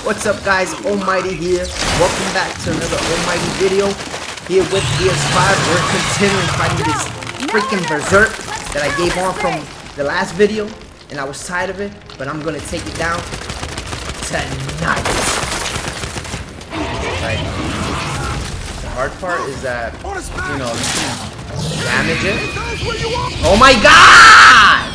What's up, guys? Almighty here. Welcome back to another Almighty video. Here with BERSERKER. We're continuing fighting this freaking berserk that I gave on from the last video, and I was tired of it, but I'm gonna take it down tonight. Right. The hard part is that, you know, you can damage it. Oh my god!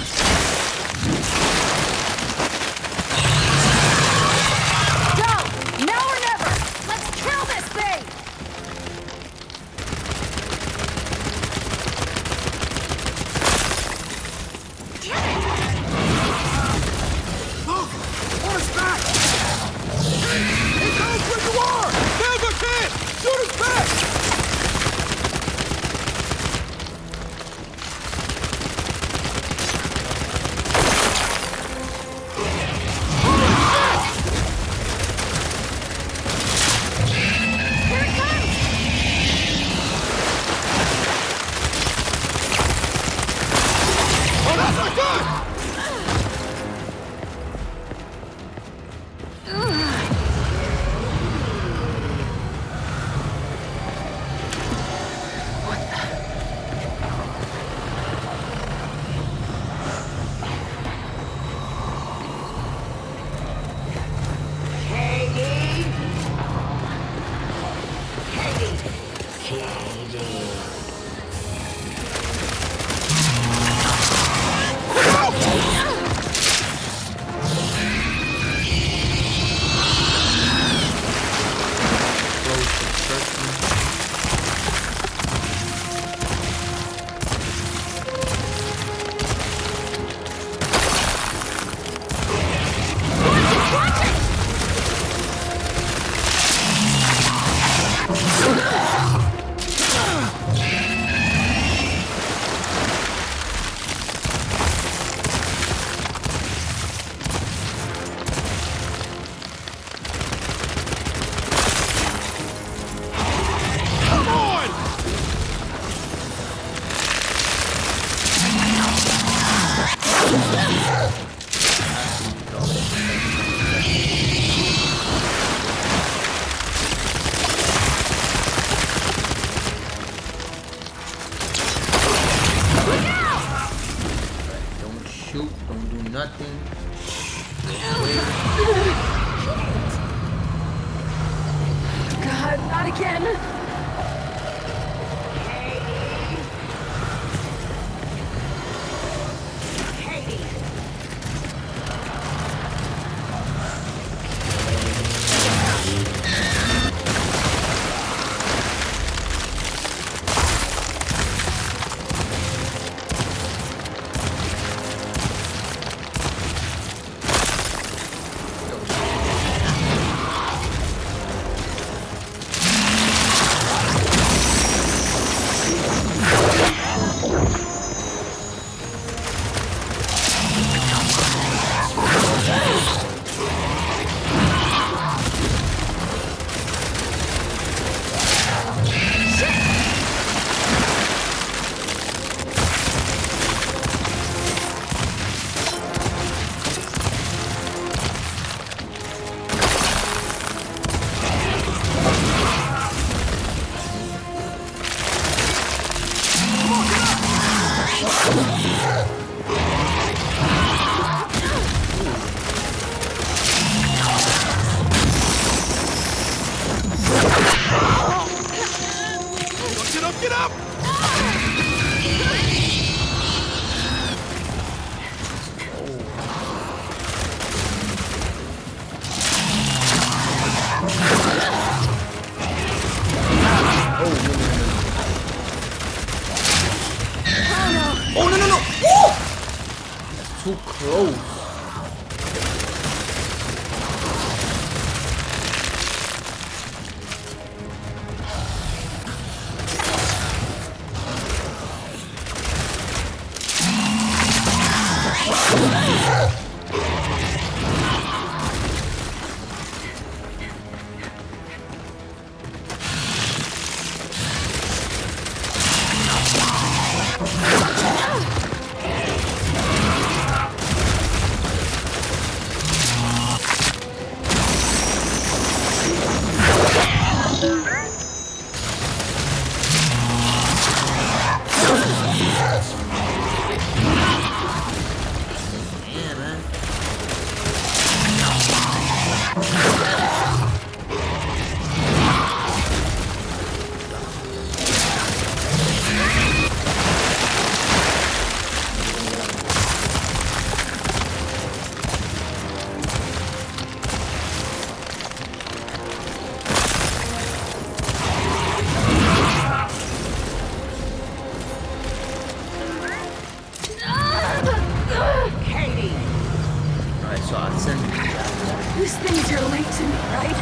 This thing's relate to me, right?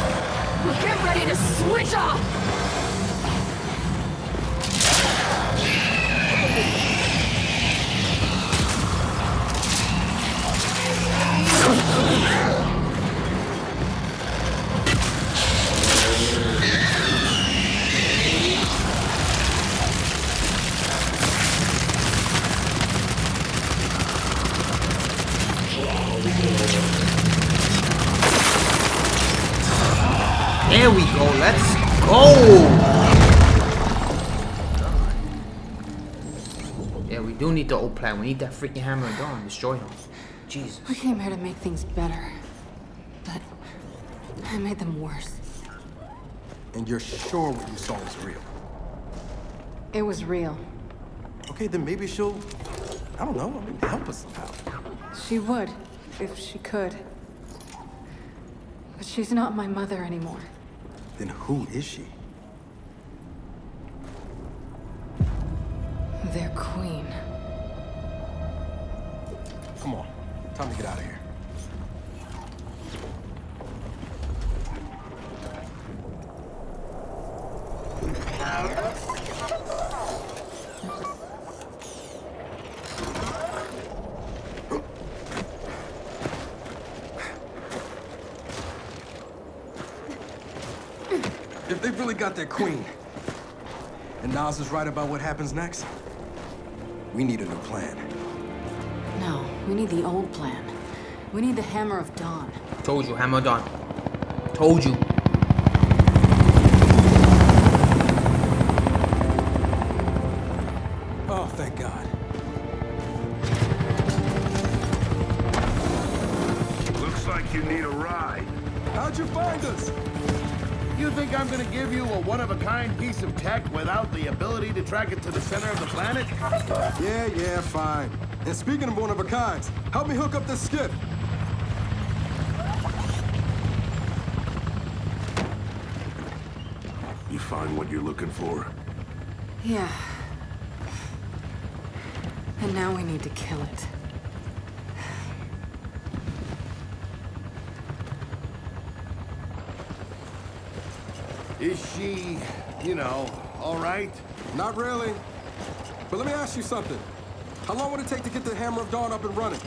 Well, get ready to switch off! There we go, let's go! Yeah, we do need the old plan. We need that freaking hammer and dawn. Destroy him. Jesus. We came here to make things better, but I made them worse. And you're sure what you saw was real? It was real. Okay, then maybe she'll, I don't know, help us somehow. She would, if she could. But she's not my mother anymore. Then who is she? Their queen. Come on, time to get out of here. If they've really got their queen, and Nas is right about what happens next, we need a new plan. No, we need the old plan. We need the Hammer of Dawn. Told you, hammer dawn. Told you. Oh, thank God. Looks like you need a ride. How'd you find us? You think I'm gonna give you a one-of-a-kind piece of tech without the ability to track it to the center of the planet? Yeah, fine. And speaking of one-of-a-kinds, help me hook up this skiff. You find what you're looking for? Yeah. And now we need to kill it. Is she, you know, all right? Not really. But let me ask you something. How long would it take to get the Hammer of Dawn up and running?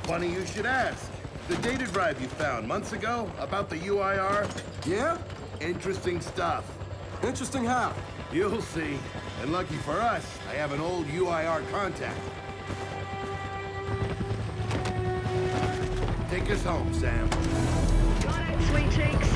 Funny you should ask. The data drive you found months ago about the UIR? Yeah? Interesting stuff. Interesting how? You'll see. And lucky for us, I have an old UIR contact. Take us home, Sam. Got it, sweet cheeks.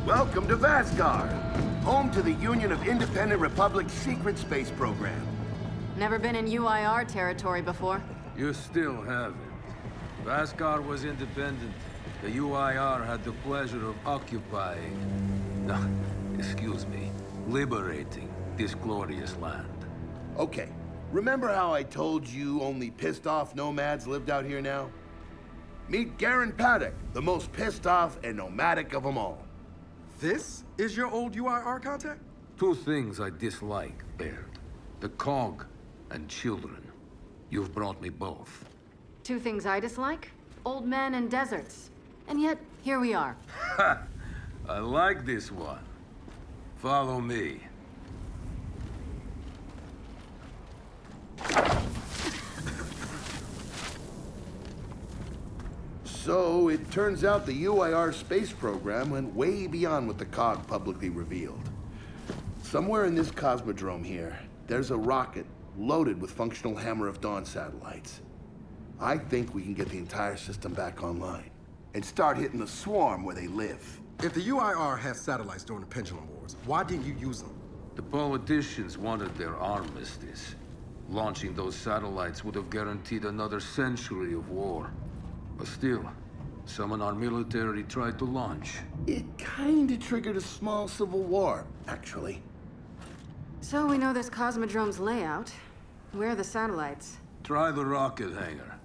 Welcome to Vasgar, home to the Union of Independent Republic's secret space program. Never been in UIR territory before. You still haven't. Vasgar was independent. The UIR had the pleasure of occupying... No, excuse me. Liberating this glorious land. Okay, remember how I told you only pissed-off nomads lived out here now? Meet Garen Paddock, the most pissed-off and nomadic of them all. This is your old UIR contact? Two things I dislike, Baird. The cog and children. You've brought me both. Two things I dislike: old men and deserts. And yet, here we are. I like this one. Follow me. So, it turns out the UIR space program went way beyond what the COG publicly revealed. Somewhere in this cosmodrome here, there's a rocket loaded with functional Hammer of Dawn satellites. I think we can get the entire system back online and start hitting the swarm where they live. If the UIR had satellites during the Pendulum Wars, why didn't you use them? The politicians wanted their armistice. Launching those satellites would have guaranteed another century of war. But still, some in our military tried to launch. It kinda triggered a small civil war, actually. So we know this Cosmodrome's layout. Where are the satellites? Try the rocket hangar.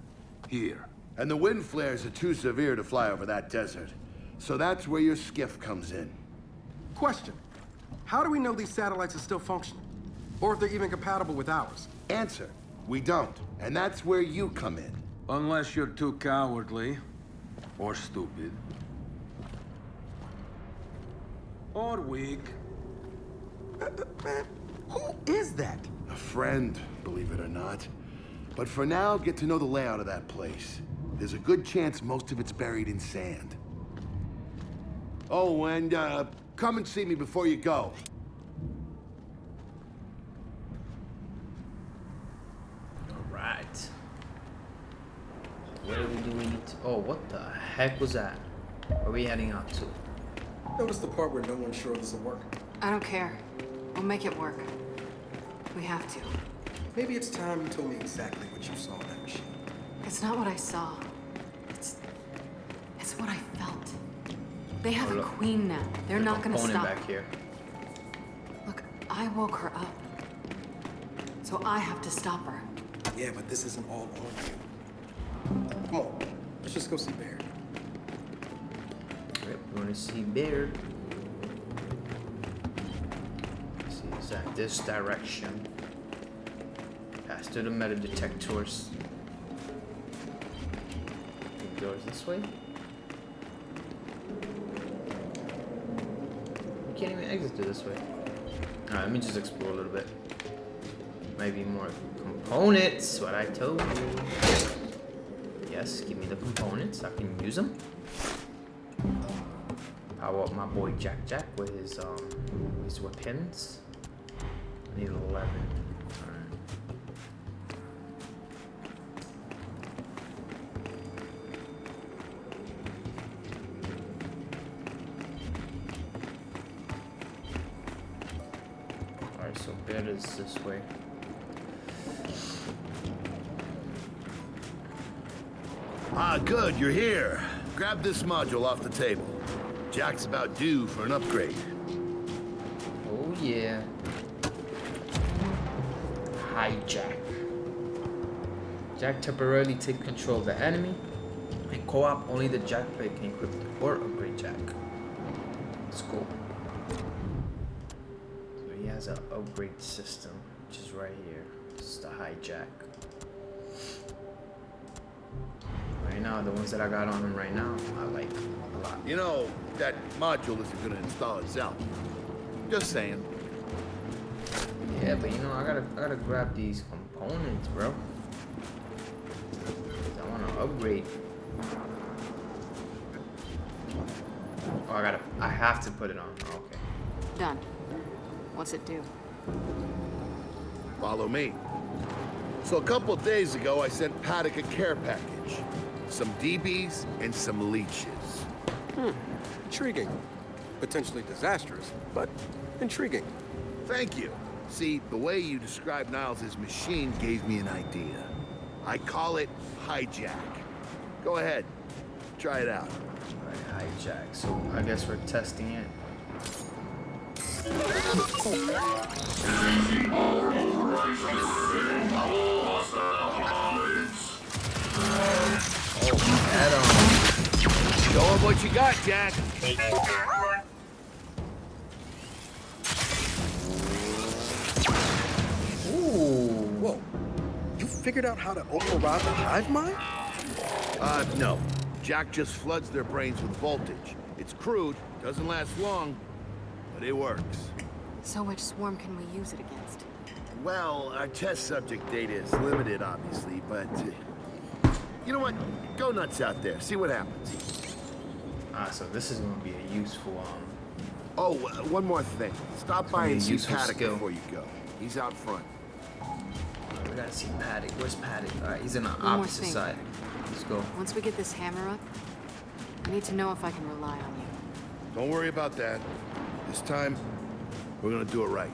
Here. And the wind flares are too severe to fly over that desert. So that's where your skiff comes in. Question. How do we know these satellites are still functional? Or if they're even compatible with ours? Answer, we don't. And that's where you come in. Unless you're too cowardly. Or stupid. Or weak. Man, who is that? A friend, believe it or not. But for now, get to know the layout of that place. There's a good chance most of it's buried in sand. Oh, and come and see me before you go. Alright. Where do we need to... Oh, what the heck was that? Where are we heading out to? Notice the part where no one's sure this will work? I don't care. We'll make it work. We have to. Maybe it's time you told me exactly what you saw in that machine. It's not what I saw. It's what I felt. They have a queen now. They're not gonna stop. Back here. Look, I woke her up. So I have to stop her. Yeah, but this isn't all on you. Come on, let's just go see Baird. Yep, we want to see Baird. Let's see, is that this direction? Pass through the metal detectors. It goes this way. We can't even exit through this way. Alright, let me just explore a little bit. Maybe more components, what I told you. Yes, give me the components, I can use them. Power up my boy Jack with his weapons. I need 11. Alright. Alright, so bed is this way. Ah, good, you're here. Grab this module off the table. Jack's about due for an upgrade. Oh yeah. Hijack. Jack temporarily take control of the enemy. And co-op, only the Jack player can equip or upgrade Jack. It's cool. So he has an upgrade system, which is right here. It's the hijack. Right now, the ones that I got on him right now, I like a lot. You know, that module isn't gonna install itself. Just saying. Yeah, but you know, I gotta grab these components, bro. I wanna upgrade. Oh, I have to put it on. Oh, okay. Done. What's it do? Follow me. So a couple of days ago, I sent Paddock a care package. Some DBs and some leeches. Intriguing. Potentially disastrous, but intriguing. Thank you. See, the way you described Niles' machine gave me an idea. I call it hijack. Go ahead. Try it out. Alright, hijack. So I guess we're testing it. Oh, head on. Show 'em what you got, Jack. Ooh. Whoa. You figured out how to override the hive mind? No. Jack just floods their brains with voltage. It's crude, doesn't last long, but it works. So which swarm can we use it against? Well, our test subject data is limited, obviously, but... you know what? Go nuts out there. See what happens. So this is gonna be a useful, Oh, one more thing. Stop by and see useful Paddock skill. before you go. He's out front. we gotta see Paddock. Where's Paddock? Alright, he's on the more opposite thing. side. Let's go. Once we get this hammer up, I need to know if I can rely on you. Don't worry about that. This time, we're gonna do it right.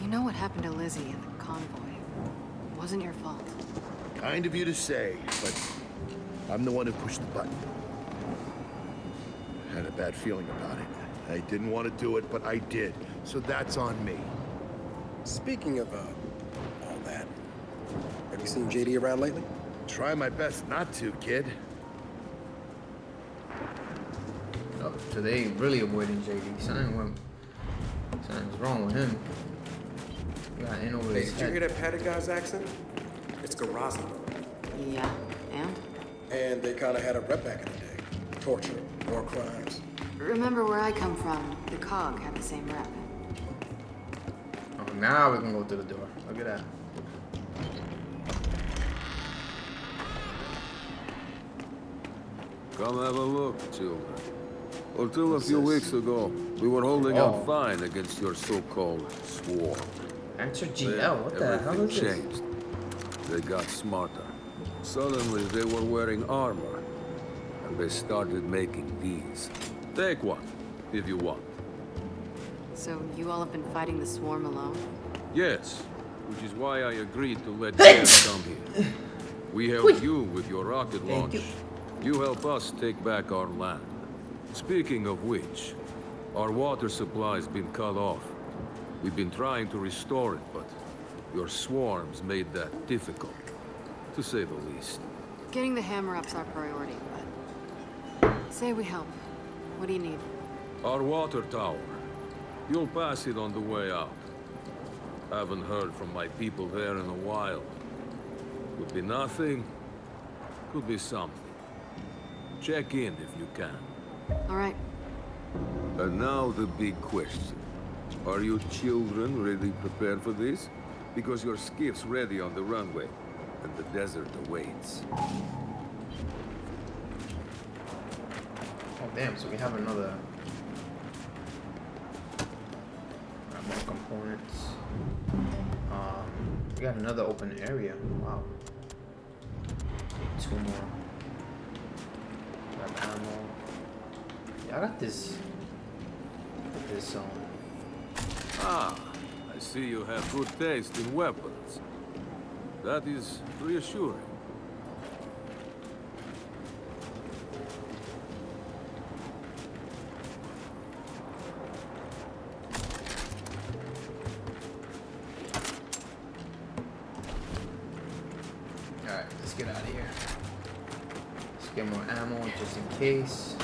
You know what happened to Lizzie in the convoy. It wasn't your fault. Kind of you to say, but I'm the one who pushed the button. Had a bad feeling about it. I didn't want to do it, but I did. So that's on me. Speaking of, all that, have you seen JD around lately? Try my best not to, kid. Oh, so they really avoiding JD. Something's wrong with him. We got in over Hey, his did you head. hear that Paddock guy's accent? It's Garaza. Yeah, and? And they kind of had a rep back in the day. Torture, war crimes. Remember where I come from, the COG had the same rep. Oh, now we can go through the door. Look at that. Come have a look, children. Until a few weeks ago, we were holding Oh. out fine against your so-called swarm. Enter Then GL. What the hell everything is this? changed. They got smarter. Suddenly, they were wearing armor. And they started making these. Take one, if you want. So you all have been fighting the swarm alone? Yes, which is why I agreed to let you come here. We help you with your rocket Thank launch. You help us take back our land. Speaking of which, our water supply's been cut off. We've been trying to restore it, but your swarms made that difficult, to say the least. Getting the hammer up's our priority, but... Say we help. What do you need? Our water tower. You'll pass it on the way out. Haven't heard from my people there in a while. Could be nothing, could be something. Check in if you can. All right. And now the big question. Are you children really prepared for this? Because your skiff's ready on the runway, and the desert awaits. Oh damn! So we have another. More components. We got another open area. Wow. 2 more. Got ammo. Yeah, I got this. Ah, I see you have good taste in weapons. That is reassuring. Alright, let's get out of here. Let's get more ammo just in case.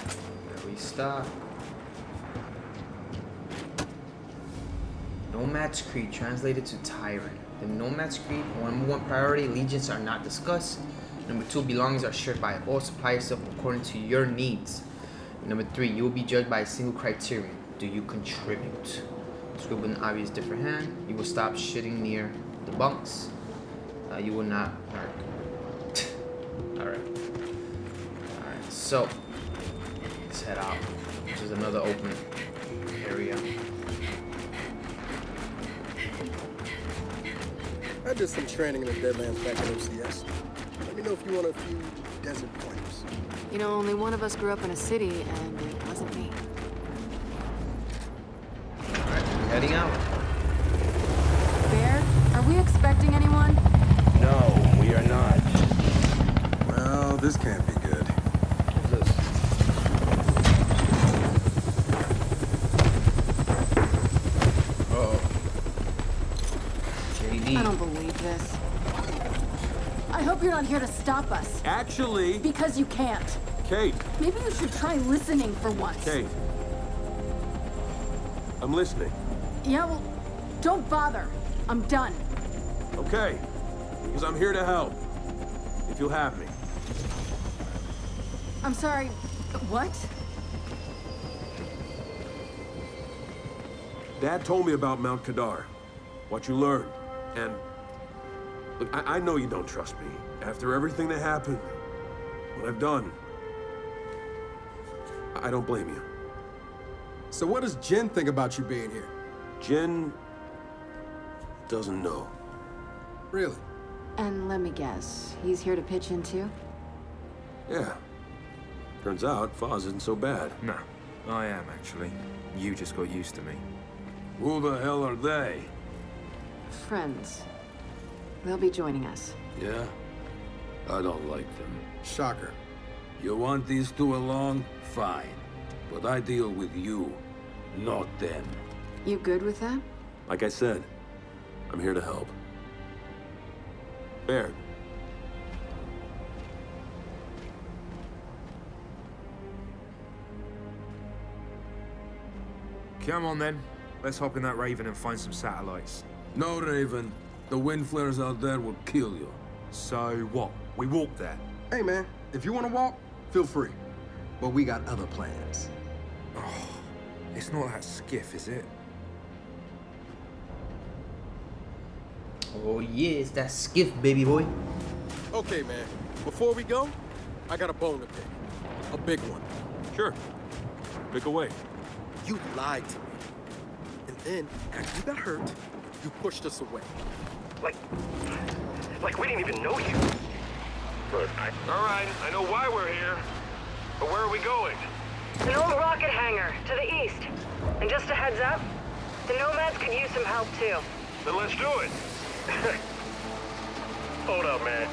Restock. Nomad's Creed translated to Tyrant. The Nomad's Creed, number 1 priority, allegiance are not discussed. Number 2, belongings are shared by all. Supply yourself according to your needs. Number 3, you will be judged by a single criterion. Do you contribute? Scribble in obvious different hand. You will stop shitting near the bunks. You will not. Alright. So let's head out. Which is another open area. I did some training in the Deadlands back in OCS. Let me know if you want a few desert pointers. You know, only one of us grew up in a city, and it wasn't me. Alright, heading out. Bear, are we expecting anyone? No, we are not. Well, this can't be good. What's this? Uh-oh. JD. I don't believe this. I hope you're not here to stop us. Actually, Because you can't. Kate, Maybe you should try listening for once. Kate. I'm listening. Yeah, well, don't bother. I'm done. Okay. Because I'm here to help. If you'll have me. I'm sorry. What? Dad told me about Mount Kadar, what you learned, and look, I know you don't trust me. After everything that happened, what I've done, I don't blame you. So what does Jin think about you being here? Jin doesn't know. Really? And let me guess, he's here to pitch in too? Yeah. Turns out Foz isn't so bad. No, I am actually. You just got used to me. Who the hell are they? Friends. They'll be joining us. Yeah? I don't like them. Shocker. You want these two along? Fine. But I deal with you, not them. You good with that? Like I said, I'm here to help. Baird. Come on then. Let's hop in that Raven and find some satellites. No, Raven. The wind flares out there will kill you. So what? We walk there? Hey, man, if you want to walk, feel free. But we got other plans. Oh, it's not that skiff, is it? Oh yeah, it's that skiff, baby boy. Okay, man, before we go, I got a bone to pick. A big one. Sure. Pick away. You lied to me. And then, after you got hurt, you pushed us away. Like we didn't even know you. Look, all right, I know why we're here. But where are we going? An old rocket hangar to the east. And just a heads up, the Nomads could use some help too. Then let's do it. Hold up, man.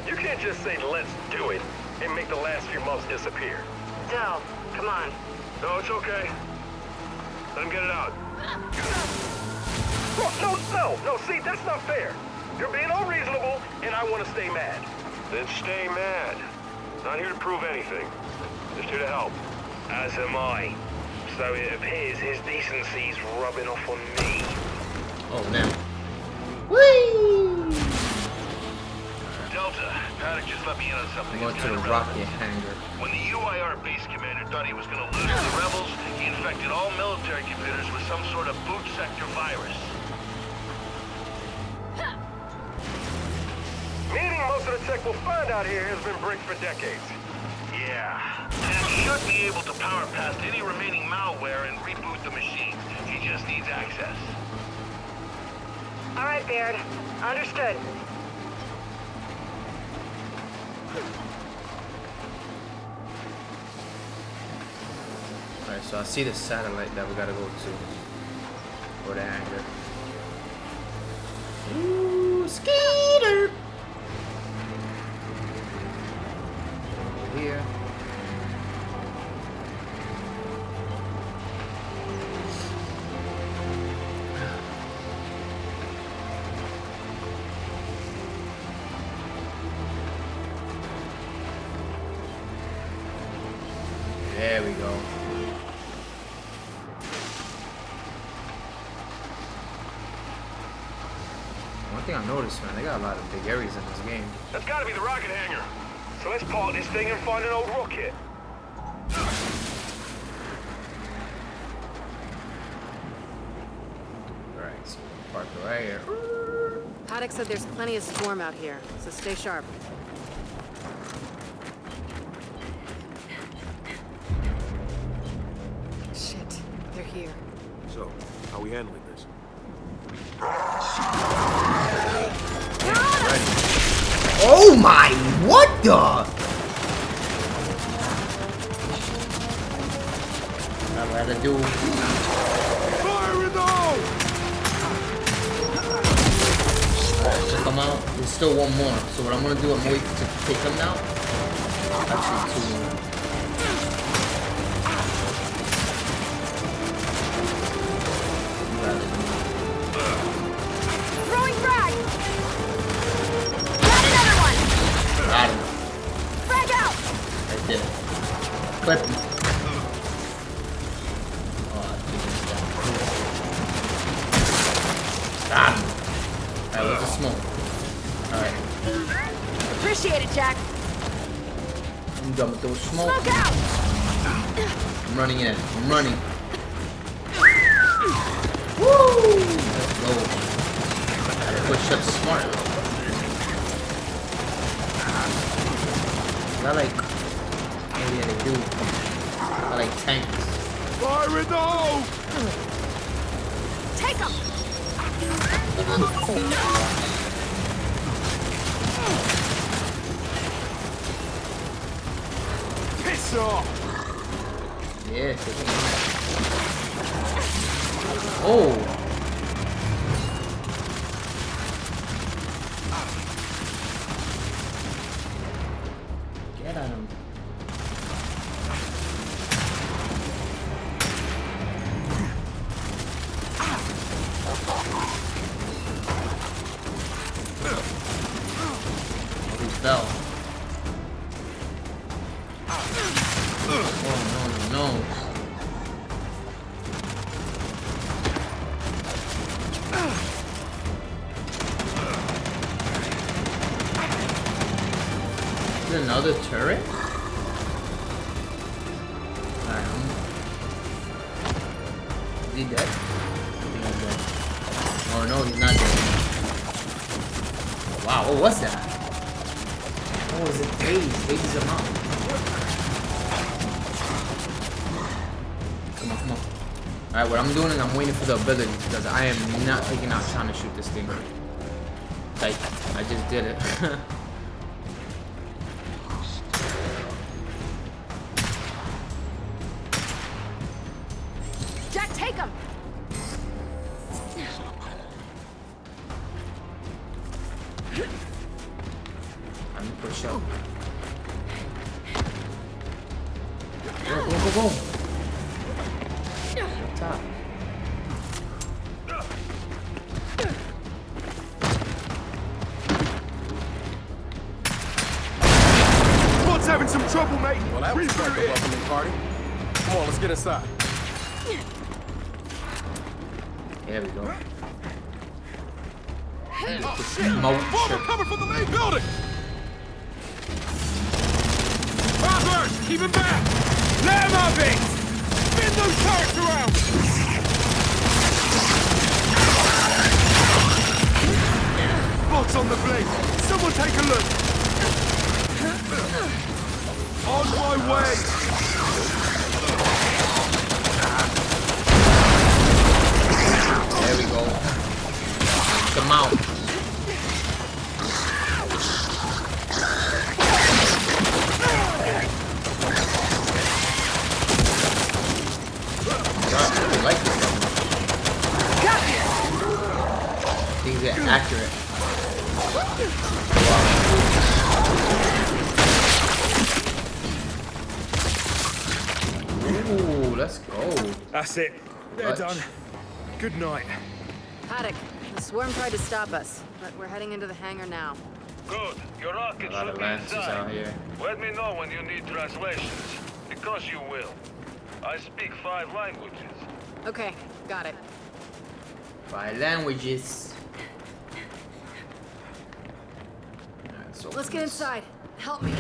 You can't just say let's do it and make the last few months disappear. Del, come on. No, it's okay. Let him get it out. No, see, that's not fair. You're being unreasonable, and I want to stay mad. Then stay mad. Not here to prove anything. Just here to help. As am I. So it appears his decency's rubbing off on me. Oh, now. Whee! Delta, Paddock just let me in on something. Going to the rocket hangar. When the UIR base commander thought he was going to lose to the rebels, he infected all military computers with some sort of boot sector virus. Meaning most of the tech we'll find out here has been bricked for decades. Yeah. And should be able to power past any remaining malware and reboot the machine. He just needs access. All right, Baird. Understood. Alright, so I see the satellite that we gotta go to. Or the hangar. Ooh, Skeeter! Over here. There we go. One thing I noticed, man, they got a lot of big areas in this game. That's gotta be the rocket hangar. So let's park this thing and find an old rocket. Alright, so park right here. Paddock said there's plenty of swarm out here, so stay sharp. Shit, they're here. So, how are we handling this? Oh my, what the? I'd rather do. Fire in the hole! Alright, check them out. There's still one more. So what I'm gonna do, I'm waiting to take them out. Actually, two more. Throwing frag! Got another one! Got him. Frag out! Right there. Clip him. Oh, I think it's down. Got him. Alright, where's the smoke? Alright. Appreciate it, Jack. I'm done with those smoke. Smoke out! I'm running in. I'm running. Woo! Let's go. Gotta push up smart. I like, oh yeah, they do. I like tanks. Fire in the hole! Take him! Piss off! Yeah, take him. Oh! Get at him. He fell. Oh no, no. Is it another turret? Alright, is he dead? I think he's dead. Oh no, he's not dead. Wow, what was that? Oh, is it phase? Phase him up. Come on, come on. Alright, what I'm doing is I'm waiting for the ability because I am not taking out trying to shoot this thing. Like, I just did it. Jack, take him! I'm gonna push up. Go, go, go, go! Up top. Squad's having some trouble, mate. Well, that was quite the welcoming party. Come on, let's get inside. There we go. Oh, shit! Bomber coming from the main building! Buzzard! Keep him back! Let him have it! Spin those turrets around! Bots on the blade! Someone take a look! On my way! There we go. Come out. I like this one. Things get accurate. Ooh, let's go. That's it. They're Clutch. done. Good night. Paddock, the swarm tried to stop us, but we're heading into the hangar now. Good. Your A rocket lot should of be lances out inside. here. Let me know when you need translations, because you will. I speak 5 languages. Okay, got it. 5 languages. Alright, Let's get inside. Help me.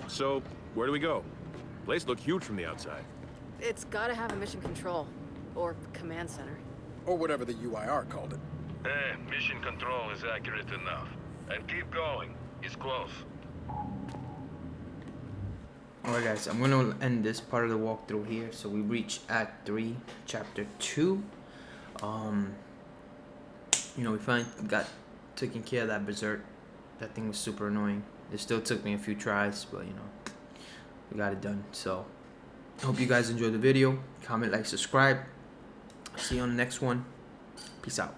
So, where do we go? Place looked huge from the outside. It's gotta have a mission control. Or command center. Or whatever the UIR called it. Mission control is accurate enough. And keep going. It's close. Alright guys, I'm gonna end this part of the walkthrough here. So we reach Act 3, Chapter 2. You know, we finally got taken care of that berserk. That thing was super annoying. It still took me a few tries, but you know, we got it done. So, I hope you guys enjoyed the video. Comment, like, subscribe. See you on the next one. Peace out.